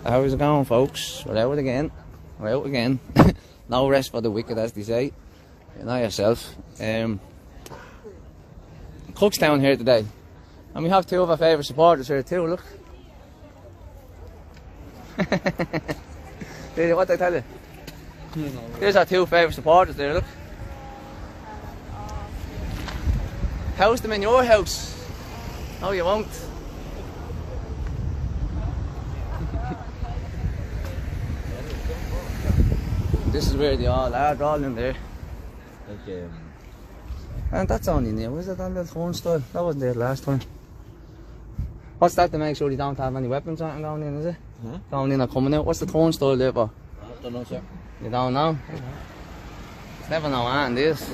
How's it going, folks? We're out again. We're out again. No rest for the wicked, as they say. You know yourself. Cookstown here today. And we have two of our favourite supporters here too, look. What did I tell you? Here's our two favourite supporters there, look. House them in your house. No, you won't. This is where they all are, they're all in there. Like, and that's only new, is it? That little turnstile? That wasn't there last time. What's that to make sure you don't have any weapons or anything going in, is it? Huh? Going in or coming out? What's the turnstile there for? I don't know, sir. You don't know? It's never know hand this.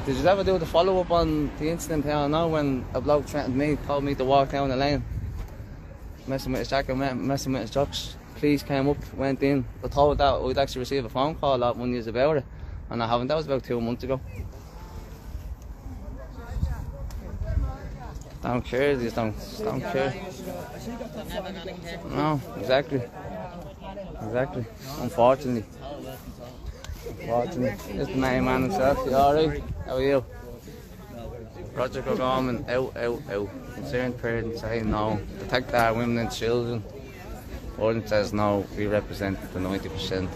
Did you ever do the follow-up on the incident here now when a bloke threatened me, told me to walk down the lane? Messing with his jacket, messing with his jocks. Police came up, went in. I told that we'd actually receive a phone call that 1 year about it. And I haven't, that was about 2 months ago. Don't care, these don't care. No, exactly. Exactly. Unfortunately. It's the main man himself. You alright? How are you? Roger Gorman, out. Concerned parents say no. Protect our women and children. Gordon says no, we represent the 90%.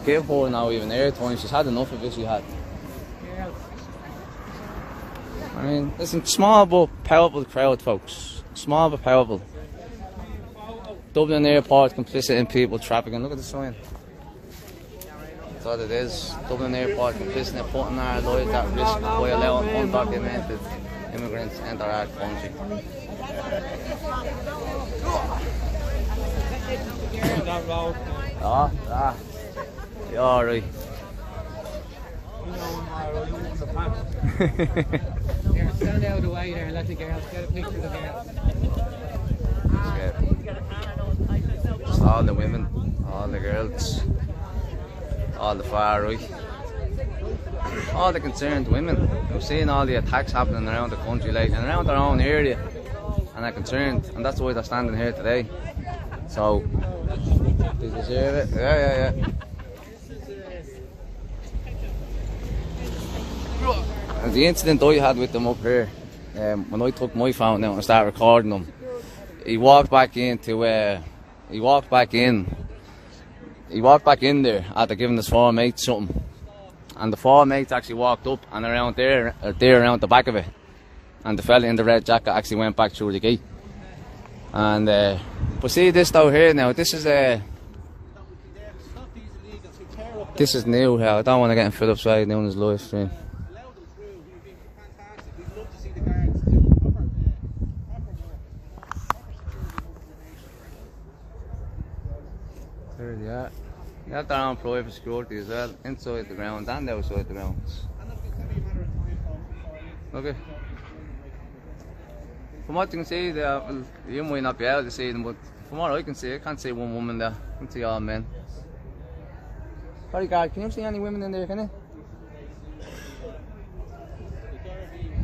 Give her now even airtime, she's had enough of it, she had. I mean, listen, small but powerful crowd, folks. Small but powerful. Dublin Airport complicit in people trafficking. Look at the sign. That's what it is. Dublin Airport complicit in putting our lives at risk by allowing undocumented immigrants enter our country. You're alright. Here, stand out of the way there and let the girls get a picture of the girls. Just all the women, all the girls, all the far right, all the concerned women. We've seen all the attacks happening around the country lately and around our own area, and they're concerned, and that's why they're standing here today. So, they deserve it. Yeah. And the incident I had with them up here, when I took my phone out and started recording them, he walked back in there after giving his four mates something, and the four mates actually walked up and around there around the back of it, and the fella in the red jacket actually went back through the gate. And but see this though here now, this is new here. I don't want to get him filled upside down his live stream. There they are. They have their own private security as well, inside the ground and outside the grounds. Okay. From what you can see, well, you might not be able to see them, but from what I can see, I can't see one woman there. I can see all men. Sorry, guard, can you see any women in there, can you?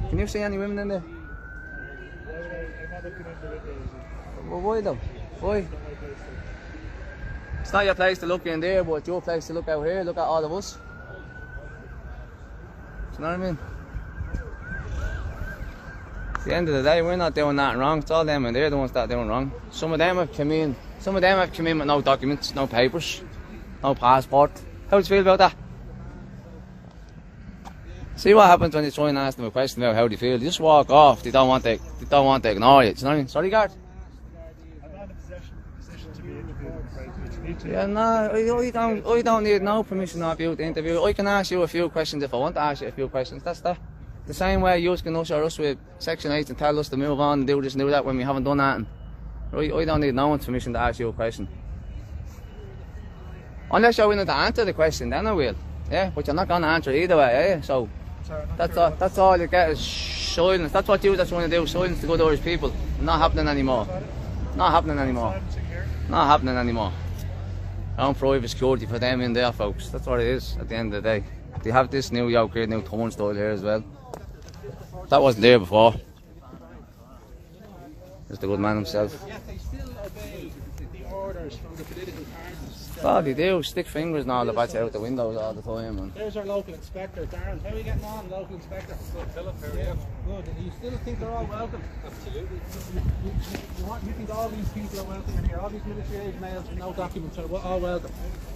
Can you see any women in there? Well, why though? Why? It's not your place to look in there, but it's your place to look out here, look at all of us. Do you know what I mean? At the end of the day, we're not doing nothing wrong. It's all them and they're the ones that are doing wrong. Some of them have come in with no documents, no papers, no passport. How do you feel about that? See what happens when you try and ask them a question about how they feel. They just walk off. They don't want to ignore it. Do you know what I mean? Sorry, guard. Yeah, no, I don't need no permission of you to interview. I can ask you a few questions if I want to ask you a few questions. That's that. The same way you can usher us with Section 8 and tell us to move on and do this and do that when we haven't done that. I don't need no one's permission to ask you a question. Unless you're willing to answer the question, then I will. Yeah, but you're not going to answer either way, are you? So, that's all you get is silence. That's what you just want to do, silence to good Irish people. Not happening anymore. Own private security for them in there, folks. That's what it is at the end of the day. They have this new yoke here, new turnstile here as well. That wasn't there before. Just the good man himself. Yes, they still obey the orders from the political parties. Oh, they do. Stick fingers and all the bats out the windows all the time. And There's our local inspector, Darren. How are you getting on, local inspector? Good, Philip. How are you? Good. Do you still think they're all welcome? Absolutely. You think all these people are welcome in here? All these military age males with no documents are all welcome.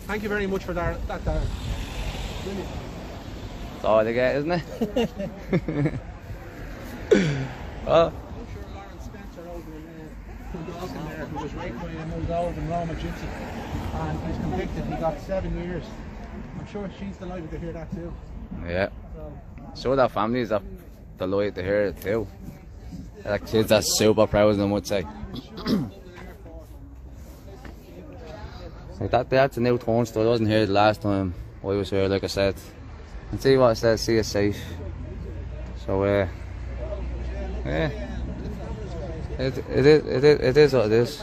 Thank you very much for that, Darren. Brilliant. that's all they get, isn't it? Well, there, who was raped by a Moldovan Roma gypsy, and he's convicted. He got 7 years. I'm sure she's delighted to hear that too. yeah. So that families are delighted to hear it too. Like kids are super proud of them, would say. Like that's a new torn store. I wasn't here the last time I was here, like I said. And see what it says, see it's safe. So yeah. It is what it is.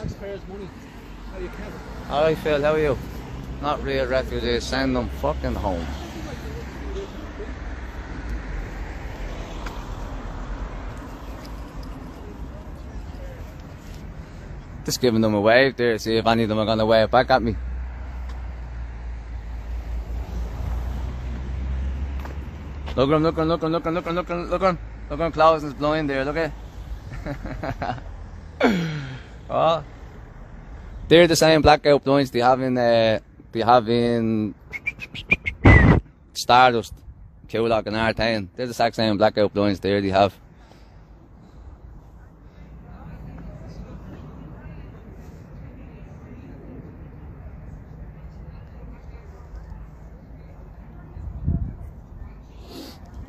Alright Phil, how are you? Not real refugees, send them fucking home. Just giving them a wave there, see if any of them are gonna wave back at me. Look at him, look at him, closing his blind there, look at. Oh, they're the same blackout blinds they have in Stardust, Coolock and R10. They're the exact same blackout blinds there they have.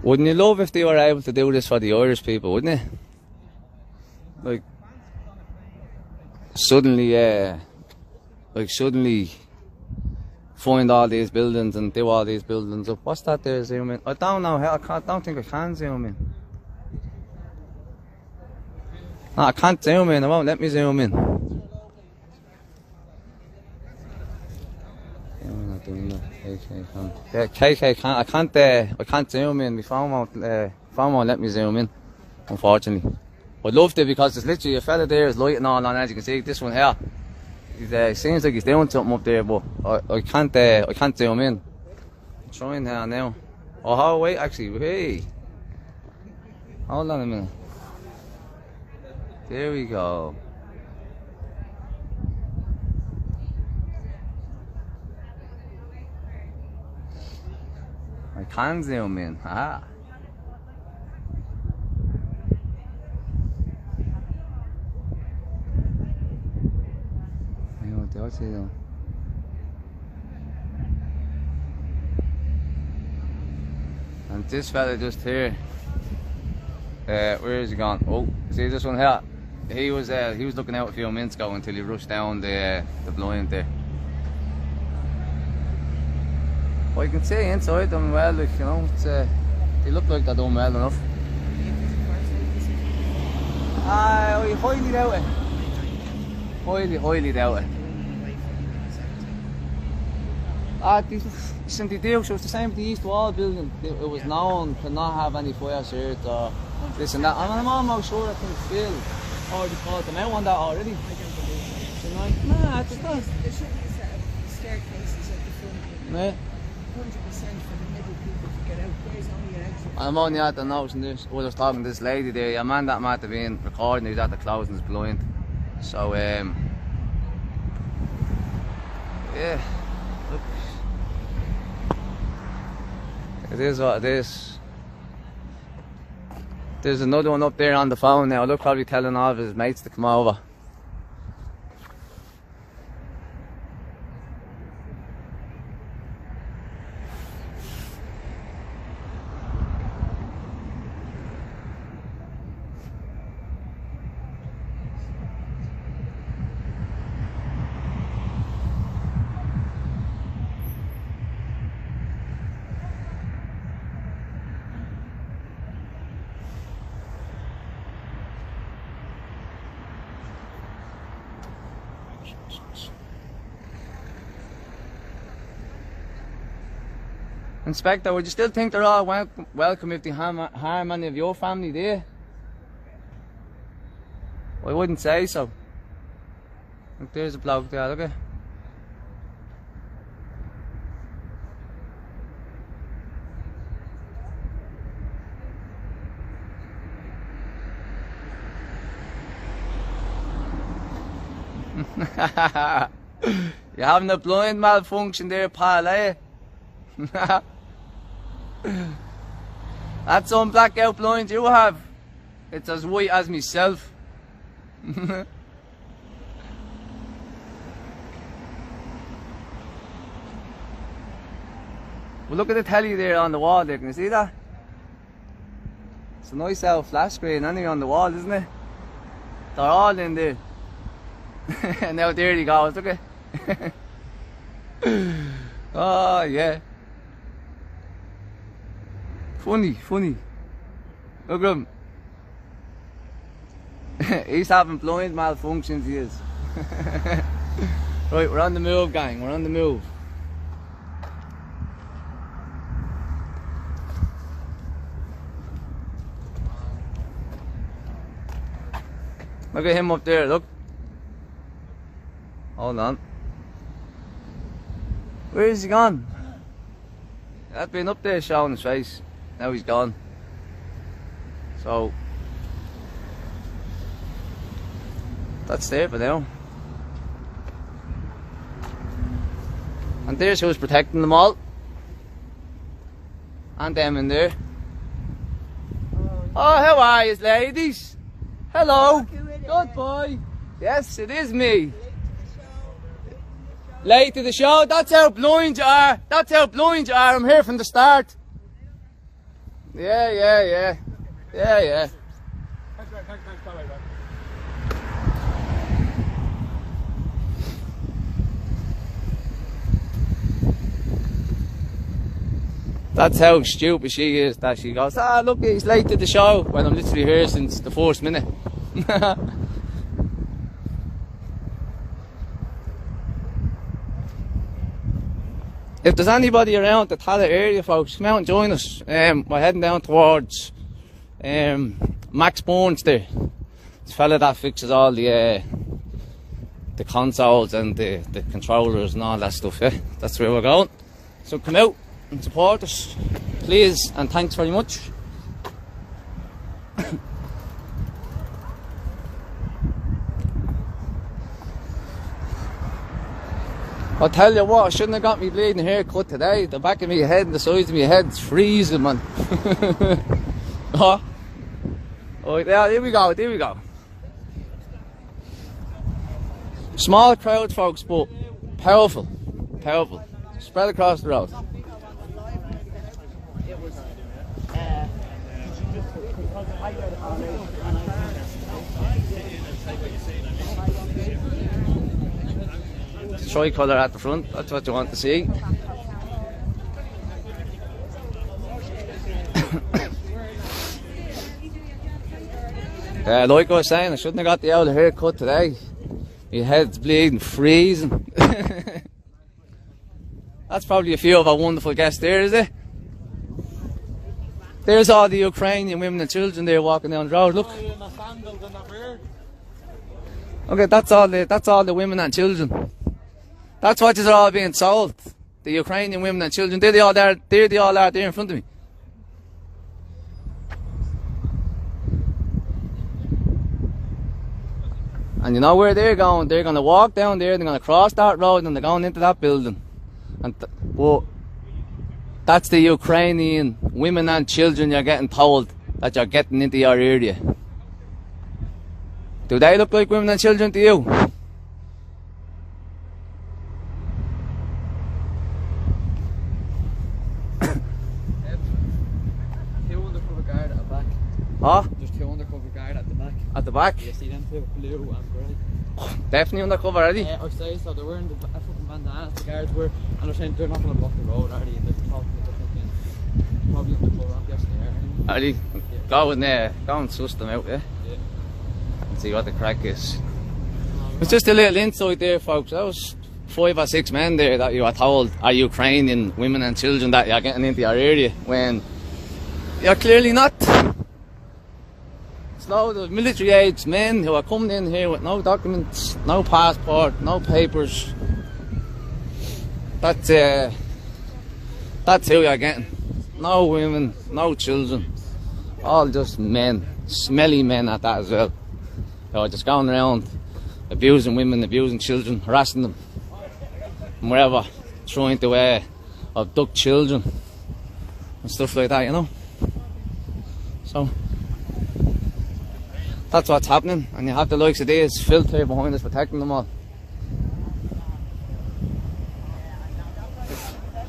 Wouldn't you love if they were able to do this for the Irish people, wouldn't you? Like suddenly find all these buildings and do all these buildings up. What's that there, zoom in? I don't know how, I don't think I can zoom in. No, I can't zoom in, it won't let me zoom in. I'm not doing that. KK can't. Yeah, KK can't, I can't zoom in, my phone won't let me zoom in, unfortunately. I'd love to, because there's literally a fella there is lighting all on, as you can see. This one here, he seems like he's doing something up there, but I can't zoom in. I'm trying here now. Oh wait, actually, hey, hold on a minute. There we go. I can zoom in. Aha. What's he doing? And this fella just here, where is he gone? Oh, see this one here? He was looking out a few minutes ago until he rushed down the blind there. Well, you can see inside them well, like, you know, it's, they look like they're doing well enough. I highly doubt it. Highly doubt it. Listen, they do, so it's the same with the East Wall building. It was known to not have any fire shares or this and that. And I'm almost sure I think Phil already called them out on that already. Nah, it's not. There should be a set of staircases at the front. Yeah. 100% for the middle people to get out. There's only an exit. I'm only at the noticing this. I was talking to this lady there. Your man that might have been recording, he was at the closing his blind. So, yeah. Look. It is what it is. There's another one up there on the phone now. Look, probably telling all of his mates to come over. Inspector, would you still think they're all welcome if they harm any of your family there? I wouldn't say so. Look, there's a bloke there, look at. You're having a blind malfunction there, pal, eh? That's some blackout blind you have. It's as white as myself. Well, look at the telly there on the wall there, can you see that? It's a nice old flash screen anyway on the wall, isn't it? They're all in there. And now there he goes, look at. Oh yeah. Funny. Look at him. He's having blind malfunctions, he is. Right, we're on the move, gang, we're on the move. Look at him up there, look. Hold on. Where is he gone? I've been up there showing his face. Now he's gone. So that's there for now. And there's who's protecting them all. And them in there. Oh, how are you, ladies? Hello. Good boy. Yes, it is me. Late to the show. That's how blind you are. That's how blind you are. I'm here from the start. Yeah. Thanks, bye. That's how stupid she is, that she goes, ah, look, he's late to the show, when I'm literally here since the first minute. If there's anybody around the Tala area, folks, come out and join us. We're heading down towards Max Bourne's there. This fella that fixes all the consoles and the controllers and all that stuff, yeah? That's where we're going. So come out and support us, please, and thanks very much. I'll tell you what, I shouldn't have got me bleeding haircut today. The back of my head and the sides of my head's freezing, man. Oh, yeah, here we go. Small crowd, folks, but powerful. Spread across the road. Tricolour at the front, that's what you want to see. Like I was saying, I shouldn't have got the old haircut today. My head's bleeding, freezing. That's probably a few of our wonderful guests there, is it? There's all the Ukrainian women and children there walking down the road, look. Okay, that's all the women and children. That's what is all being sold. The Ukrainian women and children. They're all are there in front of me. And you know where they're going? They're going to walk down there, they're going to cross that road, and they're going into that building. And well, that's the Ukrainian women and children you're getting told that you're getting into your area. Do they look like women and children to you? Huh? There's two undercover guard at the back. At the back? You see them two, blue and grey. Definitely undercover, are they? I say so. They're wearing the fucking bandanas, the guards were, and they're saying they're not going to block the road, are they? And they're talking to the fucking, probably undercover, I'm guessing they are. Are they? Yeah. Go and suss them out, yeah? Yeah. And see what the crack is. It's just a little insight there, folks. That was 5 or 6 men there that you are told are Ukrainian women and children that you're getting into your area when you're clearly not. It's loads of military-aged men who are coming in here with no documents, no passport, no papers. That's who you're getting. No women, no children, all just men, smelly men at that as well. Who are just going around abusing women, abusing children, harassing them, and wherever, trying to abduct children and stuff like that, you know. So that's what's happening, and you have the likes of these filter behind us protecting them all.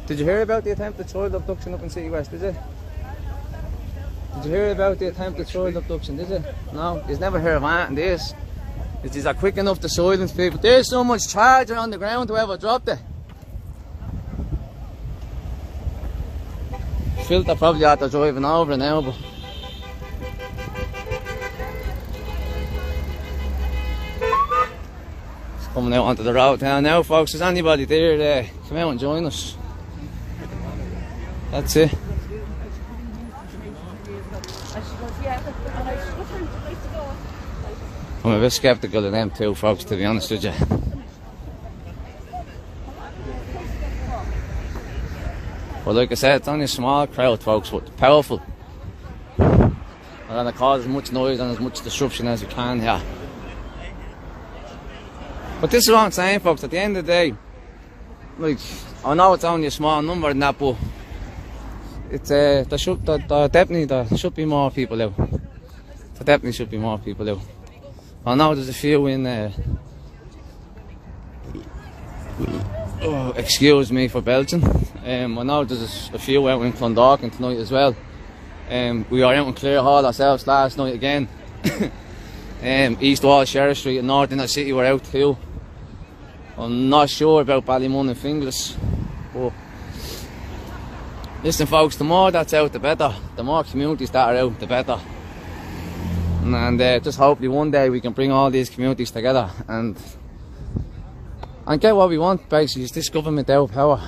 Did you hear about the attempted child abduction up in City West, did you? Did you hear about the attempted child abduction, did you? No? You've never heard of anything this. These are quick enough to silence people. There's so much charger on the ground, whoever dropped it. Filter probably after driving over now, but it's coming out onto the road now, folks. Is anybody there? Come out and join us. That's it. I'm a bit sceptical of them too, folks, to be honest with you. But like I said, it's only a small crowd, folks, but powerful. We're going to cause as much noise and as much disruption as we can here. But this is what I'm saying, folks, at the end of the day, like, I know it's only a small number and that, but it's there should be more people out. There definitely should be more people out. I know there's a few in excuse me for Belgium. I know there's a few out in Clondalkin tonight as well. We are out in Clare Hall ourselves last night again. East Wall, Sheriff Street and North Inner City were out too. I'm not sure about Ballymun and Finglas, but listen, folks, the more that's out, the better. The more communities that are out, the better. And just hopefully one day we can bring all these communities together and get what we want. Basically, is this government out of power,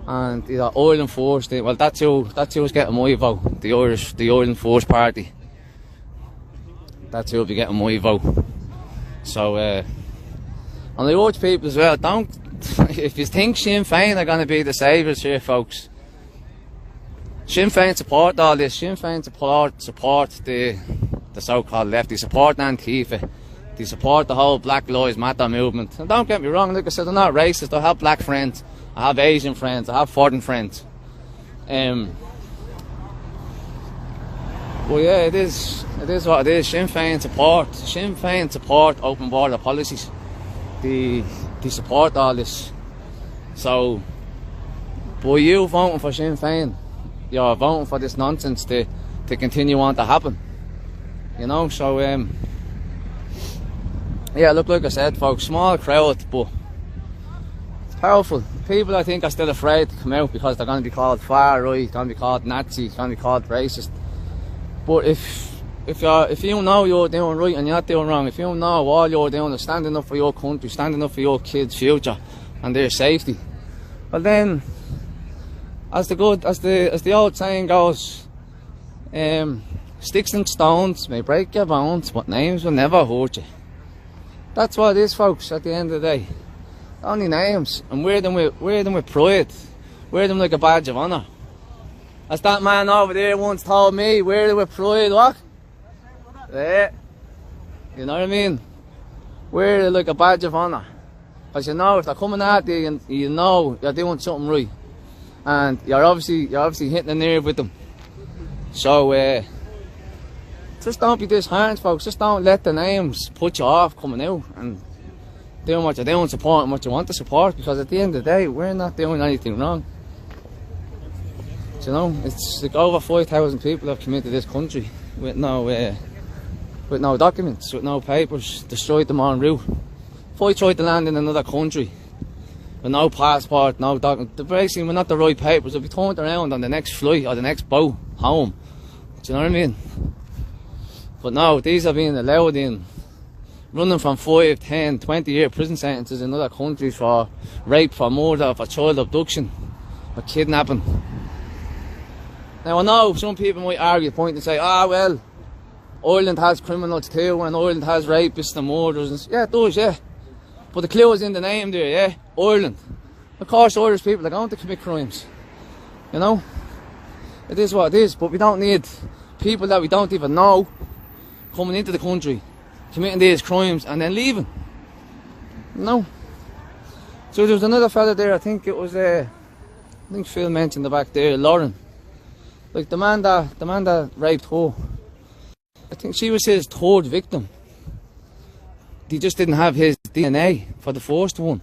and either Ireland Force. Well, that's who's getting my vote. The Ireland Force Party. That's who'll be getting my vote. So, and I urge people as well, don't. If you think Sinn Féin are going to be the saviours here, folks, Sinn Féin support all this. Sinn Féin support the so-called left. They support Antifa. They support the whole Black Lives Matter movement. And don't get me wrong, like I said, they're not racist. I have black friends, I have Asian friends, I have foreign friends. Well, yeah, it is what it is. Sinn Féin support open border policies. They support all this. So, by you voting for Sinn Féin, you're voting for this nonsense to continue on to happen. You know, so yeah, look, like I said, folks, small crowd, but it's powerful. People, I think, are still afraid to come out because they're going to be called far right, going to be called Nazi, going to be called racist. But if you know you're doing right and you're not doing wrong, if you know all you're doing is standing up for your country, standing up for your kids' future and their safety, well then, as the old saying goes, sticks and stones may break your bones, but names will never hurt you. That's what it is, folks. At the end of the day, only names, and wear them with pride, wear them like a badge of honour. As that man over there once told me, wear them with pride. What? Yeah. You know what I mean? Wear it like a badge of honour, because you know if they're coming at you, and you know you're doing something right, and you're obviously hitting the nerve with them. So just don't be disheartened, folks. Just don't let the names put you off coming out and doing what you're doing, supporting what you want to support, because at the end of the day, we're not doing anything wrong. So, you know, it's like over 5,000 people have come into this country with no documents, with no papers, destroyed them en route. If I tried to land in another country with no passport, no document, basically we're not the right papers, we'll be turned around on the next flight or the next boat home. Do you know what I mean? But no, these are being allowed in, running from 5, 10, 20-year prison sentences in other countries for rape, for murder, for child abduction, for kidnapping. Now I know some people might argue the point and say, well, Ireland has criminals too, and Ireland has rapists and murderers. And yeah, it does, yeah. But the clue is in the name there, yeah. Ireland. Of course, Irish people are going to commit crimes. You know? It is what it is, but we don't need people that we don't even know coming into the country, committing these crimes and then leaving. No. So there was another fella there, I think it was I think Phil mentioned the back there, Lauren. Like the man that raped her. I think she was his third victim. He just didn't have his DNA for the first one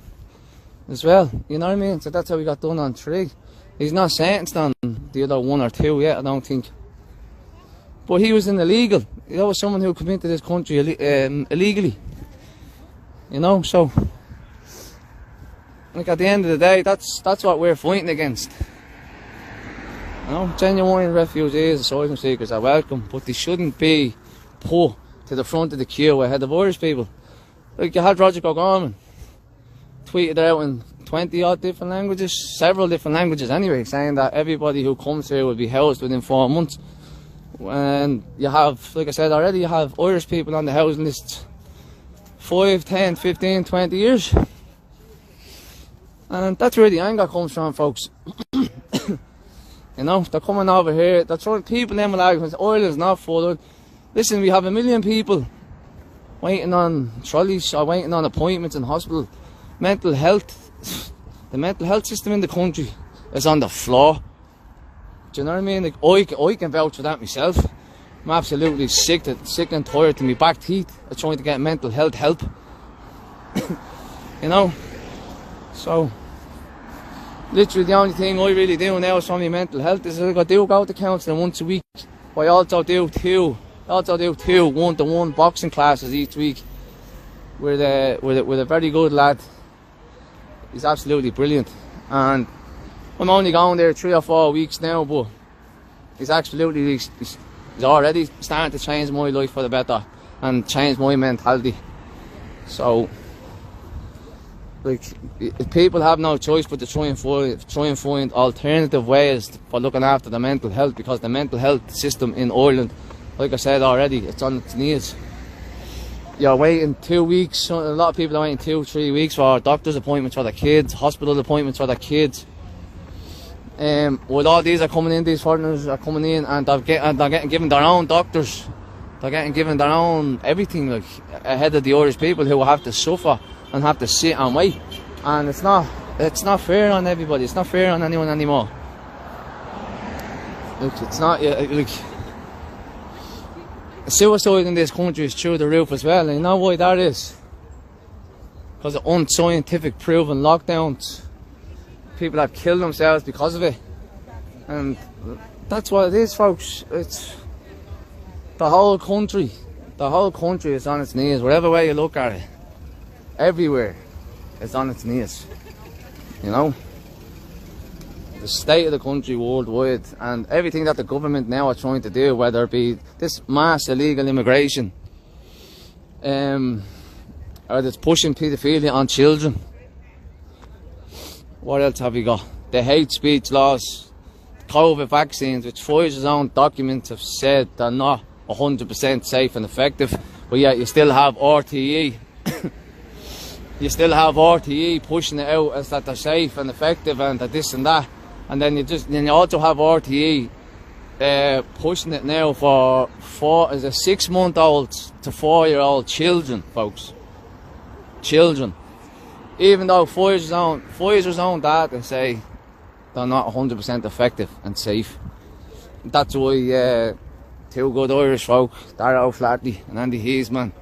as well. You know what I mean? So that's how he got done on 3. He's not sentenced on the other 1 or 2 yet, I don't think. But he was an illegal. That was someone who came into this country illegally. You know, so like at the end of the day, that's what we're fighting against. You know, genuine refugees, asylum seekers are welcome, but they shouldn't be put to the front of the queue ahead of Irish people. Like you had Roger O'Gorman tweeted out in 20 odd different languages, several different languages anyway, saying that everybody who comes here will be housed within 4 months. And you have, like I said already, you have Irish people on the housing lists 5, 10, 15, 20 years. And that's where the anger comes from, folks. You know, they're coming over here, they're throwing people in with arguments. Ireland's not full. Listen, we have 1 million people waiting on trolleys or waiting on appointments in hospital. Mental health, the mental health system in the country is on the floor. Do you know what I mean? Like I can vouch for that myself. I'm absolutely sick and tired to my back teeth of trying to get mental health help. You know? So literally the only thing I really do now is for my mental health is I do go to counselling once a week. But I also do two one-to-one boxing classes each week with a very good lad. He's absolutely brilliant, and I'm only going there 3 or 4 weeks now, but he's already starting to change my life for the better and change my mentality. So like, people have no choice but to try and find alternative ways for looking after the mental health, because the mental health system in Ireland, like I said already, it's on its knees. You're waiting 2 weeks, a lot of people are waiting 2-3 weeks for doctor's appointments for their kids, hospital appointments for their kids. Well, all these are coming in, these foreigners are coming in, and they're getting given their own doctors, they're getting given their own everything, like ahead of the Irish people who will have to suffer and have to sit and wait. And it's not fair on everybody, it's not fair on anyone anymore. Look, it's not, like, suicide in this country is through the roof as well, and you know why that is? Because of unscientific proven lockdowns. People have killed themselves because of it, and that's what it is, folks. It's the whole country is on its knees, wherever way you look at it. Everywhere it's on its knees, you know. The state of the country worldwide, and everything that the government now are trying to do, whether it be this mass illegal immigration, or it's pushing paedophilia on children. What else have we got? The hate speech laws, COVID vaccines, which Pfizer's own documents have said they're not 100% safe and effective, but yet you still have RTE. You still have RTE pushing it out as that they're safe and effective and that this and that. And then you also have RTE pushing it now for 6-month-olds to 4-year-old children, folks. Children. Even though Pfizer's own data say they're not 100% effective and safe. That's why 2 good Irish folk, Darragh O'Flaherty and Andy Heasman,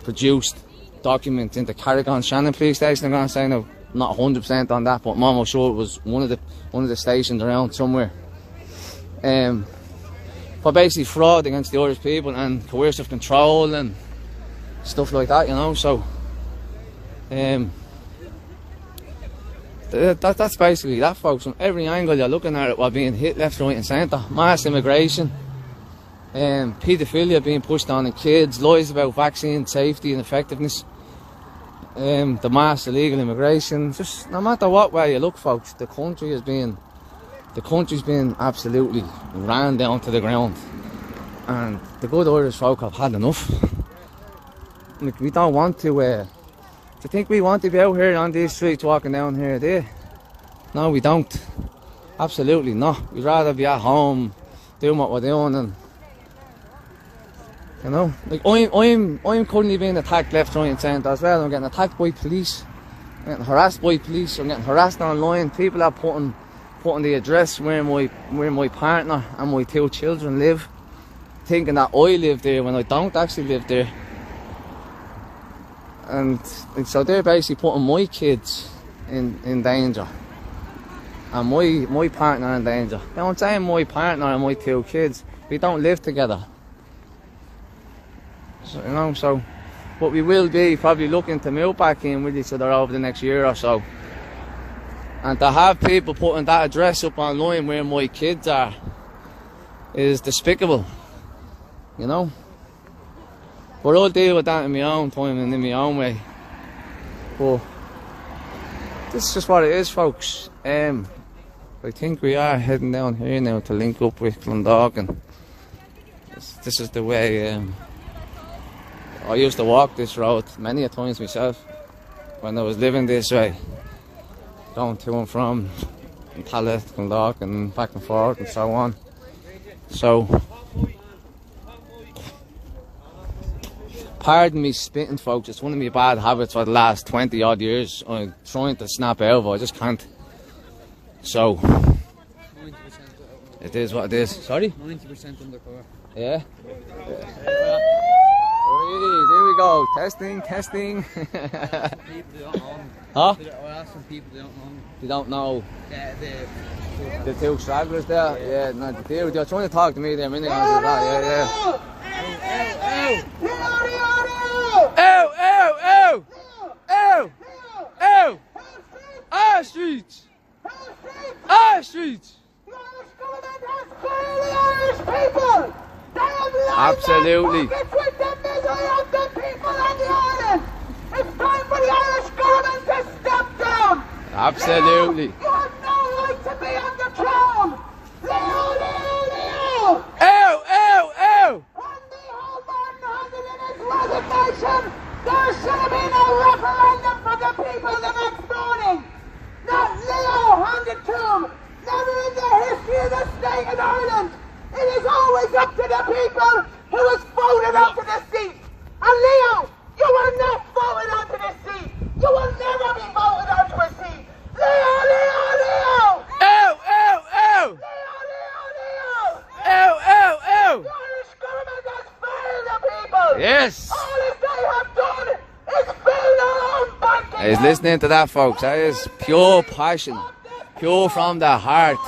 produced documents into Carrick-on Shannon police station. I'm going to say no, not 100% on that, but I'm almost sure it was one of the stations around somewhere. For basically fraud against the Irish people and coercive control and stuff like that, you know. So that's basically that, folks. From every angle you're looking at it, we're being hit left, right and centre. Mass immigration, paedophilia being pushed on in kids, lies about vaccine safety and effectiveness, the mass illegal immigration. Just no matter what way you look, folks, the country's been absolutely ran down to the ground. And the good Irish folk have had enough. Like, we don't want to, do you think we want to be out here on these streets walking down here, do you? No, we don't. Absolutely not. We'd rather be at home doing what we're doing, and you know, like I'm currently being attacked left, right and centre as well. I'm getting attacked by police, I'm getting harassed by police, I'm getting harassed online. People are putting the address where my partner and my 2 children live, thinking that I live there when I don't actually live there. And so they're basically putting my kids in danger. And my partner in danger. Now I'm saying my partner and my 2 kids, we don't live together. So, you know, so, but we will be probably looking to move back in with each other over the next year or so. And to have people putting that address up online where my kids are is despicable, you know. But I'll deal with that in my own time and in my own way. But this is just what it is, folks. I think we are heading down here now to link up with Clondalkin. This is the way. I used to walk this road many a times myself when I was living this way, going to and from Tallaght, Clondalkin, back and forth and so on. So, pardon me spitting, folks. It's one of my bad habits for the last 20 odd years. I'm trying to snap out of it, I just can't. So, 90% it is what it is. Sorry? 90% undercover. Yeah? Really, there we go. Testing. People don't know me. Huh? I asked some people, they don't know me. You don't know The the 2 stragglers there? Yeah, no, they're trying to talk to me there a minute ago. Yeah. Ow! Our streets! Our streets! Absolutely. It's with the misery of the people of the island. It's time for the Irish government to step down. Absolutely. You have no right to be on the throne. Leo. Ow! When the whole man handed in his resignation, there should have been a referendum for the people the next morning. Not Leo handed to him. Never in the history of the state of Ireland. It is always up to the people who was voted onto the seat. And Leo, you were not voted onto the seat. You will never be voted onto a seat. Leo! Ow! The Irish government has failed the people. Yes. All that they have done is fill their own bank He's listening to that, folks. That is pure passion. Pure from the heart.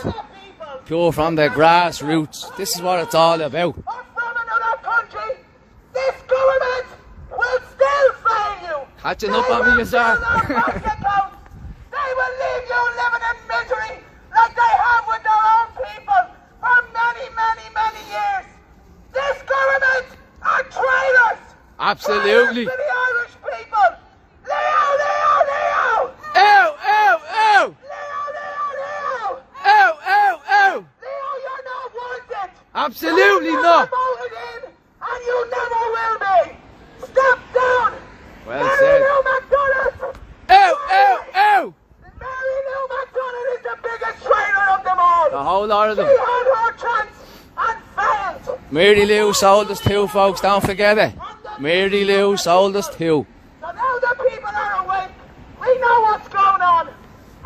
Pure from the grassroots. This is what it's all about. Or from another country, this government will still fail you. Catching up on me, sir. They will leave you living in misery like they have with their own people for many, many, many years. This government are traitors. Absolutely. Traitors to the Irish people. Leo! Ow! Leo, you're not wanted. Absolutely You're not. never voted in, and you never will be. Step down. Well Mary said. Lou McDonald. Ow! Mary Lou McDonald is the biggest traitor of them all. The whole lot of She them. had her chance and failed. Mary Lou sold us 2, folks. Don't forget it. Mary Lou sold us 2. So now the people are awake. We know what's going on.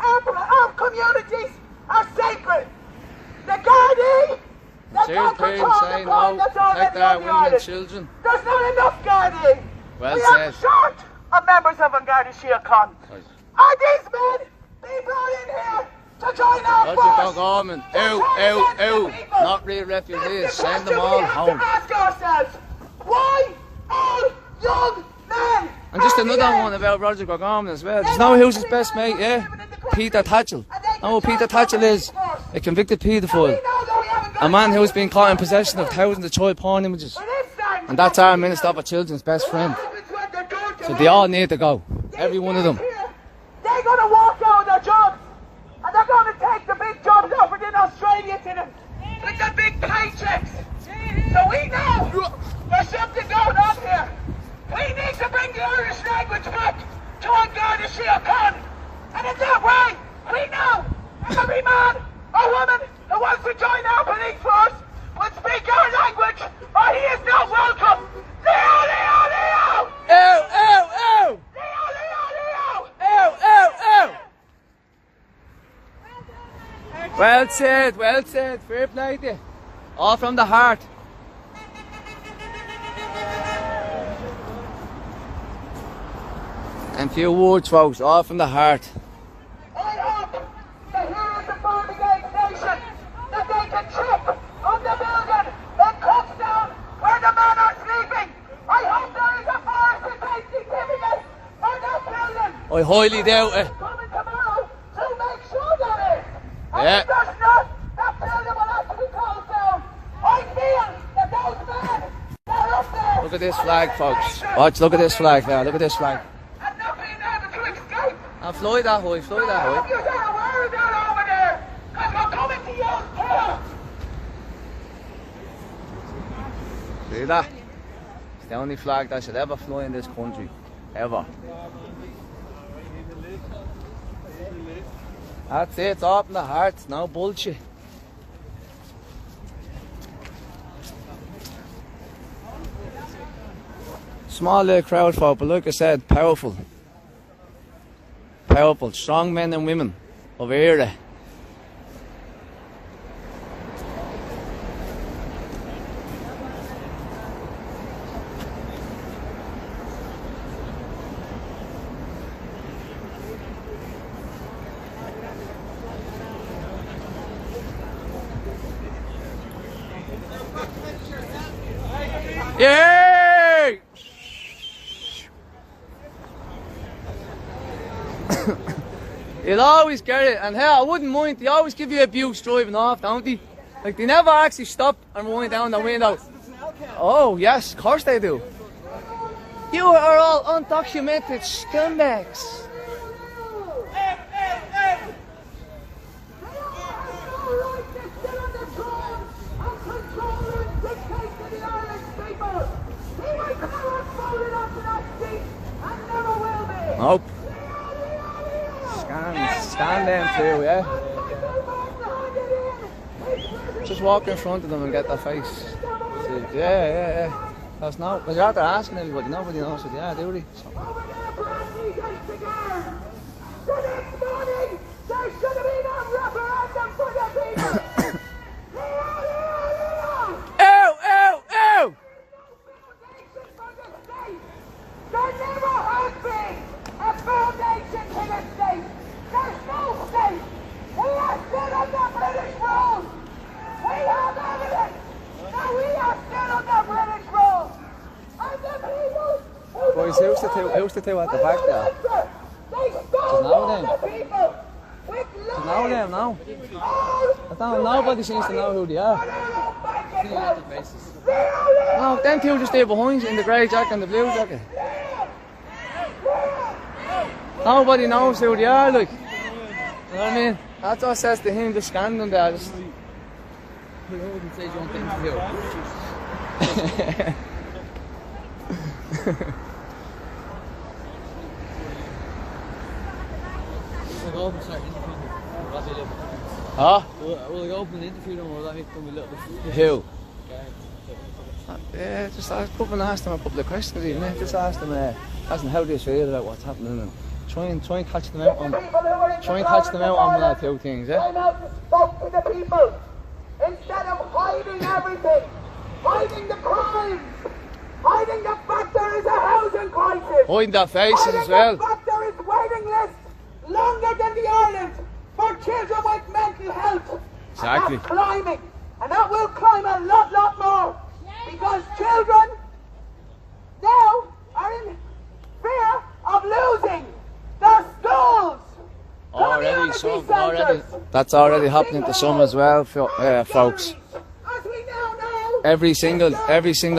Our communities are sacred. The Gardaí, they Same can't parents control say the crime no. that's Protect already our on the women and island. children. There's not enough Gardaí. Well We said. are short of members of Garda Síochána. Are these men being brought in here to join our Roger force? Gorman. To turn against the people? Not real refugees. This is the Send them question all we have home. to ask ourselves. Why all young men? And just are another here? one about Roger Gorman as well. Just know who's his best mate, yeah? Peter Tatchell. Know who Peter Tatchell is? A convicted paedophile. A man who's been caught in possession of thousands of child porn images. And that's our Minister for Children's best friend. So they all need to go. Every one of them. They're going to walk out of their jobs. And they're going to take the big jobs offered in Australia to them. With the big paychecks. So we know she a cunt. And in that way, we know every man or woman who wants to join our police force will speak our language or he is not welcome. Leo, Leo, Leo! Ew, ew, ew! Leo, Leo, Leo! Ew, ew, ew! Well said, fair play to you. All from the heart. And few words, folks, all from the heart. I hope that here is the Barnegate Nation that they can trip on the building in Cookstown where the men are sleeping. I hope there is a forest and safety certificate on that building. I highly doubt it. Coming tomorrow to make sure that is. And Yeah. if there's not, that building will have to be closed down. I feel that those men that are up there. Look at this flag, folks. Watch, look at this flag there, look at this flag. And not being able to escape. And fly that high, fly that I hope high. you're aware of that over there. Because we're coming to you too. See that? It's the only flag that should ever fly in this country. Ever. That's it, it's all from the heart, it's no bullshit. Small little crowd folk, but like I said, powerful. Powerful, strong men and women of era. Yay! You'll always get it, and hell, I wouldn't mind. They always give you abuse driving off, don't they? Like, they never actually stop and wind down the window. Oh, yes, of course they do. You are all undocumented scumbags. Nope. Scan them too, yeah? Just walk in front of them and get their face. Yeah. That's no, because you're out there asking everybody, nobody knows what they are, do they? So. Ew, ew, ew! There never has been a foundation to the state. There's no state. We are still under British rule. We have evidence that we are still under British rule. And the people who Boys, who's the two at the back there? they stole know from them. the people with You know them now? I don't, nobody seems to know who they are. No, them two just stay behind in the grey jacket and the blue jacket. Nobody knows who they are, like. You know what I mean? That's what says to him, just scan them there. Just... I wouldn't say you want things to do. We'll go open and start interviewing them. Will that be a little bit? Huh? Will I go open and interview them, or will that make them a little bit? Who? Yeah, just ask them a couple of questions, even. Just ask them how they feel about what's happening, and try and catch them out on one or two things, yeah? I'm out to talk to the people instead of hiding everything, hiding the crimes, hiding the fact there is a housing crisis, Hiding their faces hiding as well. the fact there is waiting lists longer than the Ireland for children with mental health. Exactly. And that's climbing, and that will climb a lot more, because children now are in fear of losing their schools. Already. That's already happening to some as well, folks. As we now know, Every single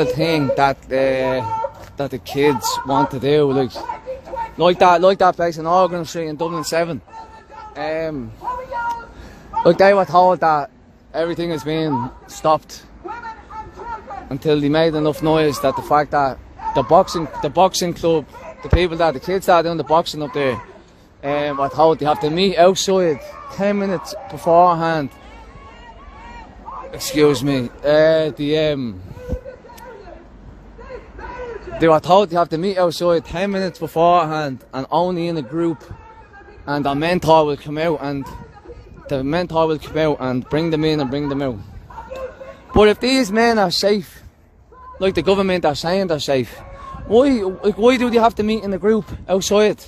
thing that the kids want to do, like that place in Organ Street in Dublin 7. Like they were told that everything has been stopped until they made enough noise that the fact that the boxing club, the kids that are doing the boxing up there, I told they have to meet outside 10 minutes beforehand. Excuse me. They were told they have to meet outside 10 minutes beforehand and only in a group. And a mentor will come out and bring them in and bring them out. But if these men are safe, like the government are saying they're safe, why do they have to meet in a group outside?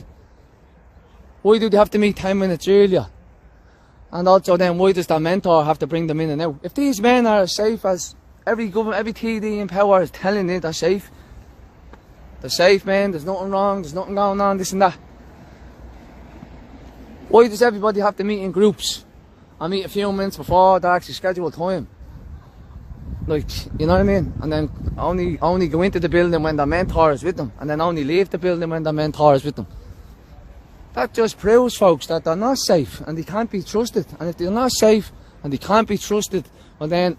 Why do they have to meet 10 minutes earlier? And also then, why does the mentor have to bring them in and out? If these men are as safe as every TD in power is telling you they're safe, man, there's nothing wrong, there's nothing going on, this and that. Why does everybody have to meet in groups and meet a few minutes before the actual scheduled time? Like, you know what I mean? And then only go into the building when the mentor is with them, and then only leave the building when the mentor is with them. That just proves, folks, that they're not safe and they can't be trusted. And if they're not safe and they can't be trusted, well then,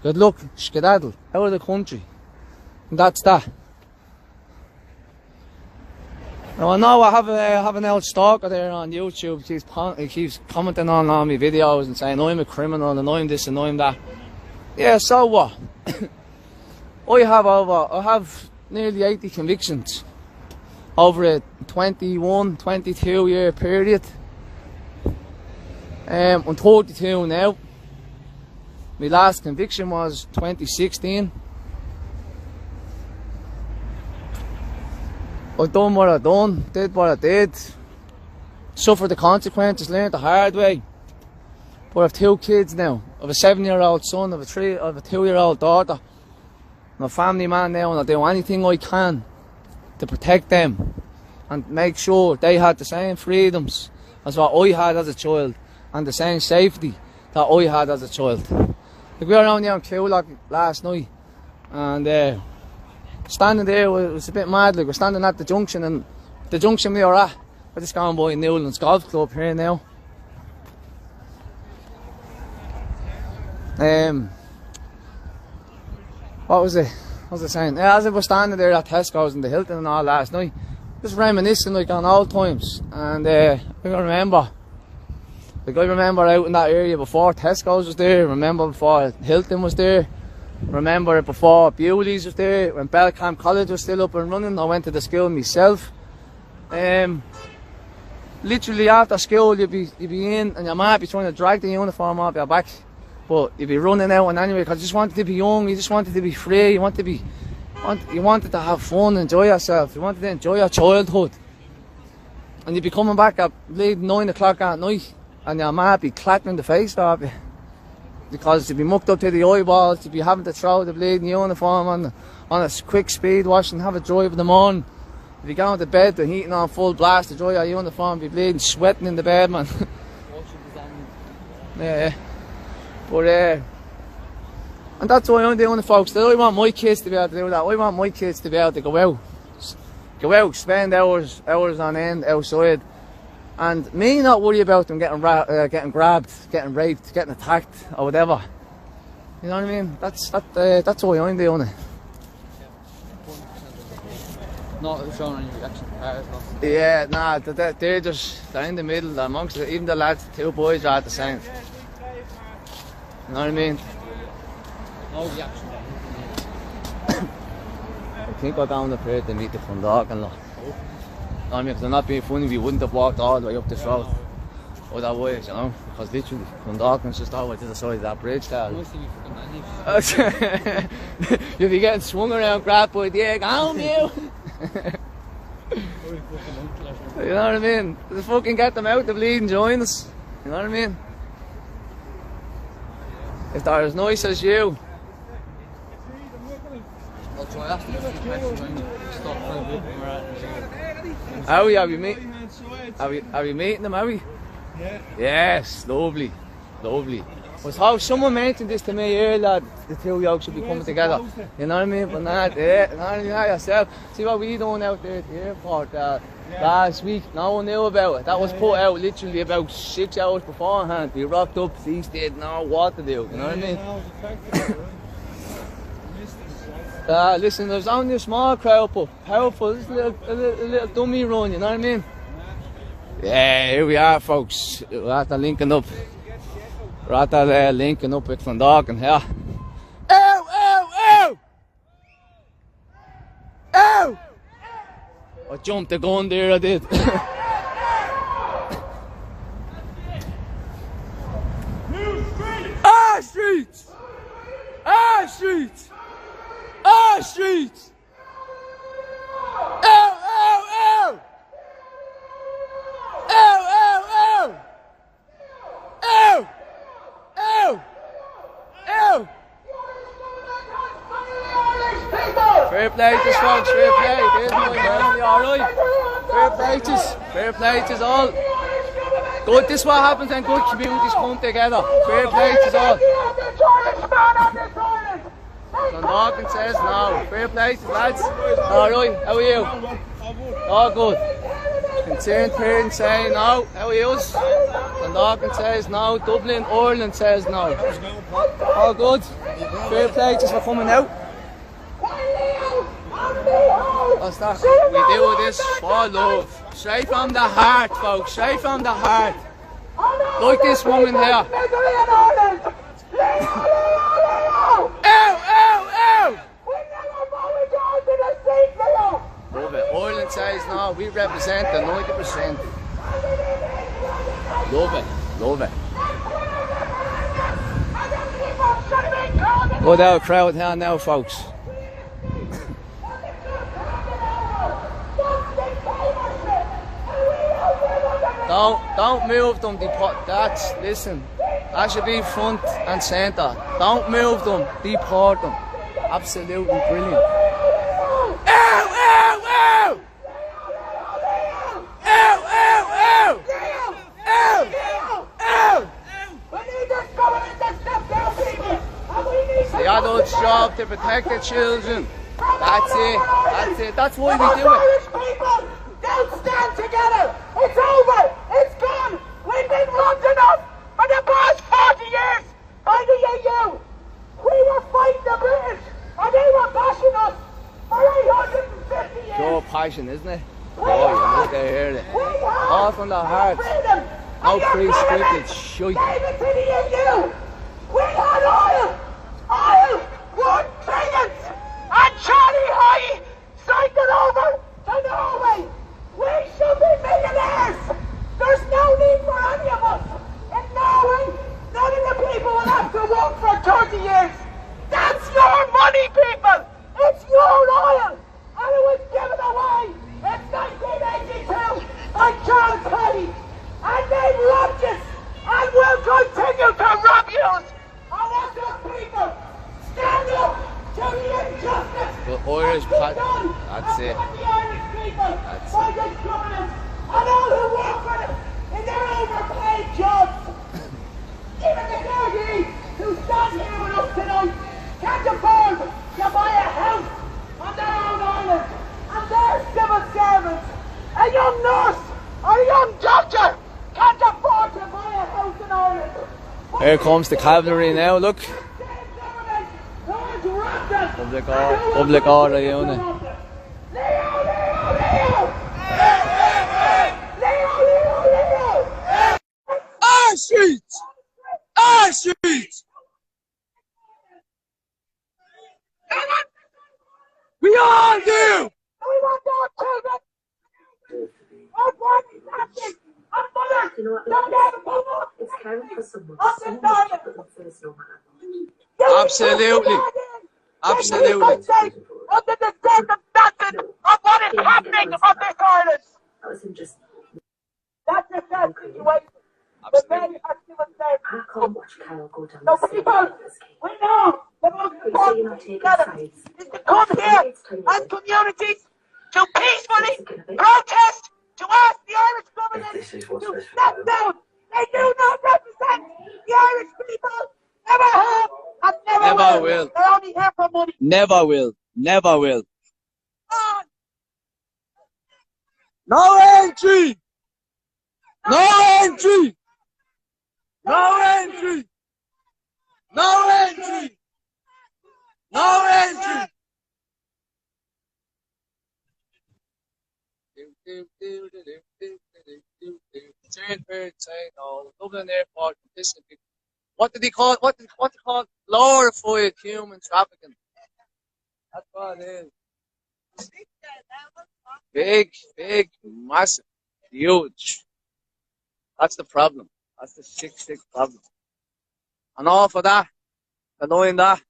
good luck, skedaddle, out of the country. And that's that. Now I know I have an old stalker there on YouTube. He keeps commenting on all my videos and saying I'm a criminal and I'm this and I'm that. Yeah, so what? I have nearly 80 convictions over a 22 year period. I'm 32 now. My last conviction was 2016. I done what I done, did what I did, suffered the consequences, learned the hard way. But I have 2 kids now. I have a 7-year-old son, I have a 2-year-old daughter. I'm a family man now and I do anything I can to protect them and make sure they had the same freedoms as what I had as a child and the same safety that I had as a child. Like, we were around here on Cookstown last night and standing there was a bit mad. Like, we're standing at the junction, and the junction we were at, we're just going by Newlands Golf Club here now. What was I saying? Yeah, as I was standing there at Tesco's and the Hilton and all last night, just reminiscing like on old times. And I remember out in that area before Tesco's was there, remember before Hilton was there, remember before Bewley's was there, when Belcamp College was still up and running. I went to the school myself. Literally after school you'd be in and you might be trying to drag the uniform off your back, but you'd be running out and anyway, because you just wanted to be young, you just wanted to be free, you wanted to have fun, enjoy yourself, you wanted to enjoy your childhood. And you'd be coming back at late 9 o'clock at night and your might be clattering the face off you, because you'd be mucked up to the eyeballs, you'd be having to throw the bleeding uniform on a quick speed wash and have a drive in the morning. If you go to bed, the heating on full blast to dry your uniform, be bleeding, sweating in the bed, man. Yeah. But and that's why I'm doing it, folks. I want my kids to be able to do that. I want my kids to be able to go out, spend hours on end outside, and me not worry about them getting grabbed, getting raped, getting attacked or whatever. You know what I mean? That's why I'm doing it. Not showing any reaction to cars, no. Yeah, nah, they're in the middle. Amongst even the lads, the 2 boys are at the same. You know what I mean? No reaction. I think we're down up here to meet the Clondalkin and lot. I mean, if they're not being funny, we wouldn't have walked all the way up this road. Otherwise, you know, because literally Clondalkin's just all the way to the side of that bridge there. You'll be getting swung around, grabbed by the egg, home you! You know what I mean? Just fucking get them out, the bleeding join us. You know what I mean? If they're as nice as you. I'll try asking a few questions when you stop trying to look where we're at. Are we meeting them, are we? Yeah. Yes, lovely. Was how someone mentioned this to me earlier, that the 2 yokes should be coming together. You know what I mean? But not yourself. See what we done out there at the airport last week? No one knew about it. That was put out literally about 6 hours beforehand. We rocked up, police didn't know what to do. You know what I mean? Listen, there's only a small crowd, but powerful. It's a little dummy run. You know what I mean? Yeah, here we are, folks. We're at the linking up. We're at the linking up with Clondalkin here. Ow! Ow! Ow! Ow! I jumped the gun there, I did. Ah, streets! Ah, streets! Ah, streets! Ow! Ow! Ow! Ow! Ow! Ow! Ow! Ow! Ow! Fair play to us, folks, fair play. There's my family, alright? Fair play to us. Fair play to us all. Good, this is what happens when good communities come together. Fair play to us all. Clondalkin says no. Fair play to us, lads. Alright, how are you? All good. Concerned parents say no. How are you? Clondalkin says no. Dublin, Ireland says no. All good. Fair play to us for coming out. What's that? We do this for love. Straight from the heart, folks. Straight from the heart. Like this woman here. Ow! Ow! Ow! Love it. Ireland says no. We represent the 90%. Love it. Love it. Good out crowd here now, folks. Don't move them. That's, listen, that should be front and centre. Don't move them. Deport them. Absolutely brilliant. Ow! Ow! Ow! Ow! Ow! Ow! Ow! It's the adult's job to protect the children. That's it. That's it. That's why we do it. Don't stand together! It's over! It's gone! We've been wronged enough for the past 40 years by the EU! We were fighting the British and they were bashing us for 850 years! Pure passion, isn't it? Oh, you need to hear it. All from the heart. No pre-scripted shite. Gave it to the EU! We had oil! Oil! $1 trillion! And Charlie High cycled over to Norway! We should be millionaires! There's no need for any of us! In Norway, none of the people will have to work for 30 years! That's your money, people! It's your oil! And it was given away in 1982 by Charles Kelly! And they robbed us! And will continue to rob you! And that's us people! Stand up to the injustice! The Irish that's it. That's by this government and all who work for them in their overpaid jobs. Even the clergy who stand here with us tonight can't afford to buy a house on their own island. And their civil servants, a young nurse or a young doctor, can't afford to buy a house in Ireland. Here comes the cavalry now, look. Public order unit. Our streets! Our streets! We all do! We want our children! Our bodies acting! Our mothers! You know what? Don't ever come up! It's caring for someone so much that it feels no matter. Absolutely. Absolutely. Under the circumstances of what is happening on this island! That was him just. That's a sad situation. The men are civil servants. I can't watch Carol go down So the same people, path as Kate. we know the most You say you're important not thing taking together sides. is to come here as communities to peacefully protest, to ask the Irish government This is what's to best for step them. down. They do not represent the Irish people, never have and never Never will. will. They're only here for money. Never will. Never will. On. No entry! No entry! No entry! No entry! No entry! weird saying, "Oh, Dublin Airport complicit people." What did he call it? What did they call it? Glorified human trafficking. That's what it is. Big, massive, huge. That's the problem. That's the sick problem. And all for that, knowing that,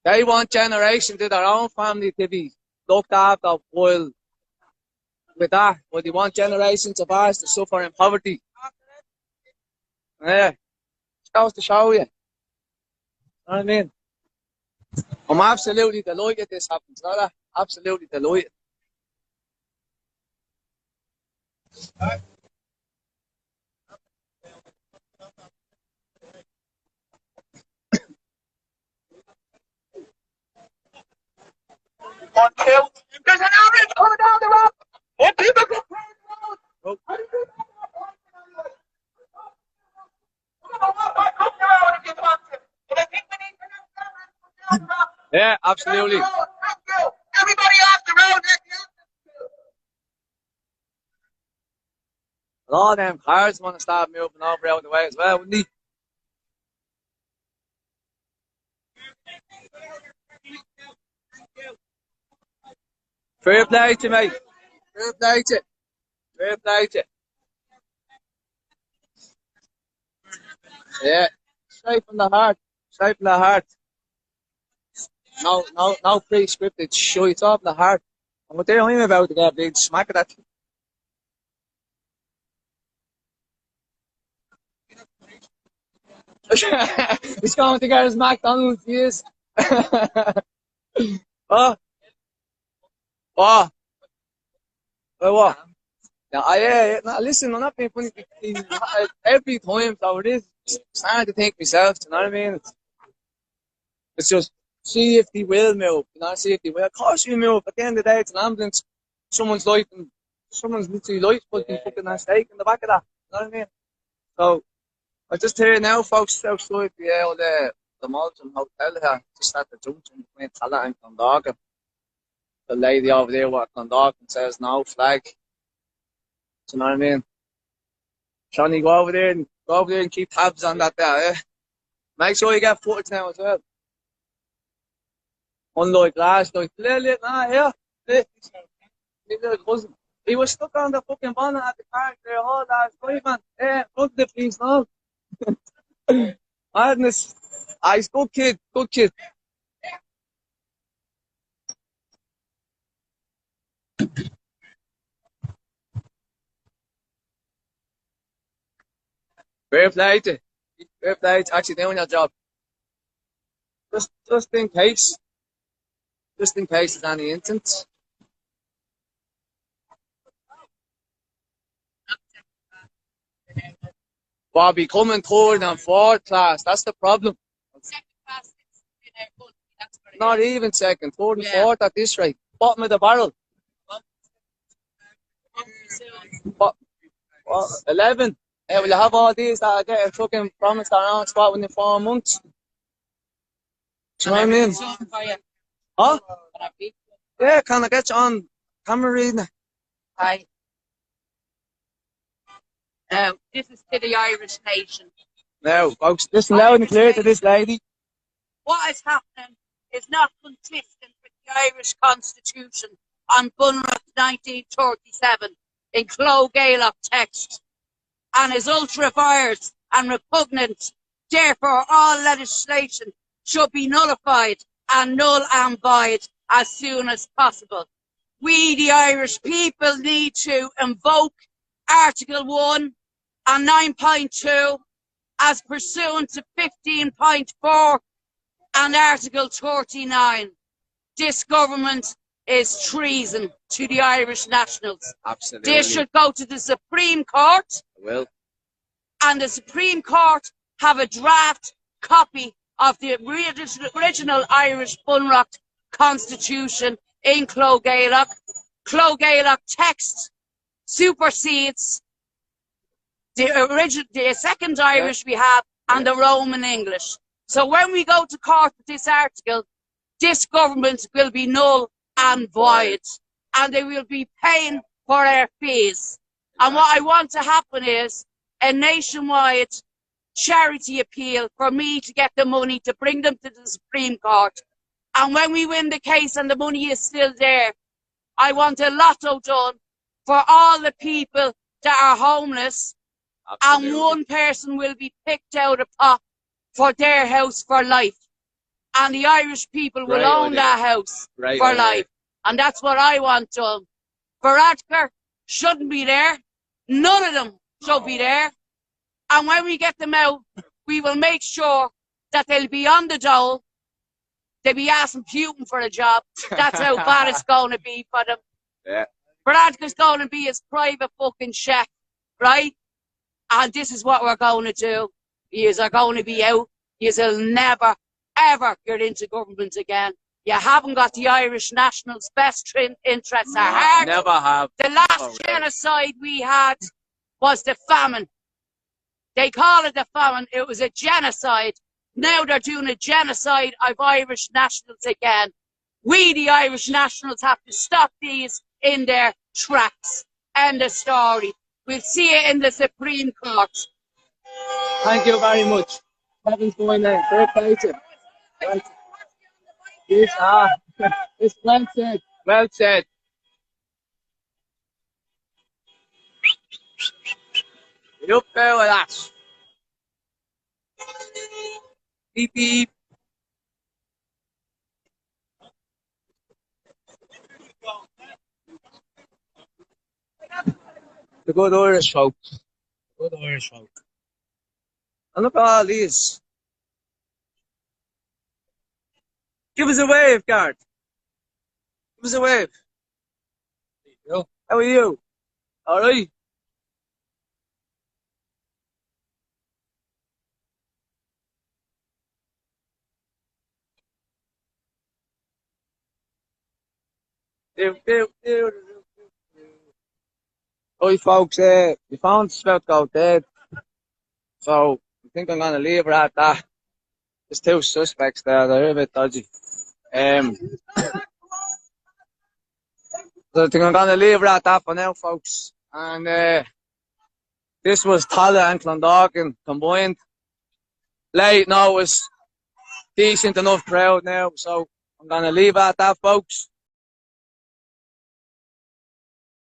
they want generation to their own family to be looked after while with that, but they want generations of ours to suffer in poverty. Yeah, it goes to show you. You know what I mean? I'm absolutely delighted this happens, not absolutely delighted. One, two. There's an ambulance coming down the road. And people get paid road. Oh. How do you do that? You know what? I come down if you want to. But I think we need to know that. Yeah, absolutely. Thank you. Everybody off the road. A lot of them cars want to start moving over out of the way as well, wouldn't they? Fair play to you, mate. Fair play to you. Fair play to you. Yeah. Straight from the heart. Straight from the heart. No pre-scripted shit off the heart. And what I'm about to get a big smack of that. He's going to get his McDonald's, he is. Oh. Oh. Oh, what? Yeah, no, listen, I'm not being funny. Every time, so it is starting to think myself, you know what I mean? It's just, see if they will move, you know, see if they will. Of course you move, at the end of the day, it's an ambulance. Someone's life, and someone's literally life could be fucking at stake in the back of that, you know what I mean? So, I just hear now, folks, outside the Malton Hotel here, just at the junction between Tallaght and Clondalkin. The lady over there with Clondalkin says no flag. Do you know what I mean? Johnny, go over there and keep tabs on that there, eh? Make sure you get footage now as well. Unlike last night, little cousin. He was stuck on the fucking bonnet at the car there all last night, man. Eh, front of the police now. Madness. He's good kid. Fair play to you. Fair play to actually doing your job. Just in case. Just in case there's any incidents. Bobby coming third and fourth class. That's the problem. Second class in our country, that's what it Not is. even second, third and fourth at this rate. Bottom of the barrel. What? 11. Will you have all these that are getting fucking promised their own spot within 4 months? Do you know what I mean? Something for you. Huh? Can I beat you? Yeah, can I get you on camera reading? Hi. This is to the Irish nation. Now, folks, listen loud and clear to this lady. What is happening is not consistent with the Irish Constitution on Bunruth 1937 in Clo-Gaelach text and is ultra-vires and repugnant. Therefore, all legislation should be nullified and null and void as soon as possible. We, the Irish people, need to invoke Article 1 and 9.2 as pursuant to 15.4 and Article 39. This government is treason to the Irish nationals. Absolutely. This should go to the Supreme Court. Well, And the Supreme Court have a draft copy of the original Irish Bunruth Constitution in Clo-Gaelach. Clo-Gaelach text supersedes the second Irish we have and the Roman English. So when we go to court with this article, this government will be null and void, and they will be paying for their fees. And what I want to happen is a nationwide charity appeal for me to get the money to bring them to the Supreme Court. And when we win the case and the money is still there, I want a lotto done for all the people that are homeless. Absolutely. And one person will be picked out of pot for their house for life. And the Irish people will own that house for life. And that's what I want done. Varadkar shouldn't be there. None of them should be there. And when we get them out, we will make sure that they'll be on the dole. They'll be asking Putin for a job. That's how bad it's going to be for them. Yeah. Varadkar's going to be his private fucking chef, right? And this is what we're going to do. Yous are going to be out. Yous will never, ever get into government again. You haven't got the Irish Nationals' best interests at heart. Never have. The last genocide we had was the famine. They call it the famine. It was a genocide. Now they're doing a genocide of Irish nationals again. We, the Irish nationals, have to stop these in their tracks. End of story. We'll see it in the Supreme Court. Thank you very much. Kevin's going there. Fair play to you. Yes, it's well said. Well said. You up there with that? Beep beep. The good Irish folk. Good Irish folk. And look at all these. Give us a wave, guard. Give us a wave. How are you? All right. Right, folks, we found the spout out dead. So I think I'm gonna leave her at that. There's two suspects there, they're a bit dodgy. So I think I'm gonna leave her at that for now, folks. And this was Tala and Clondalkin combined. Late now was decent enough crowd now, so I'm gonna leave it at that, folks.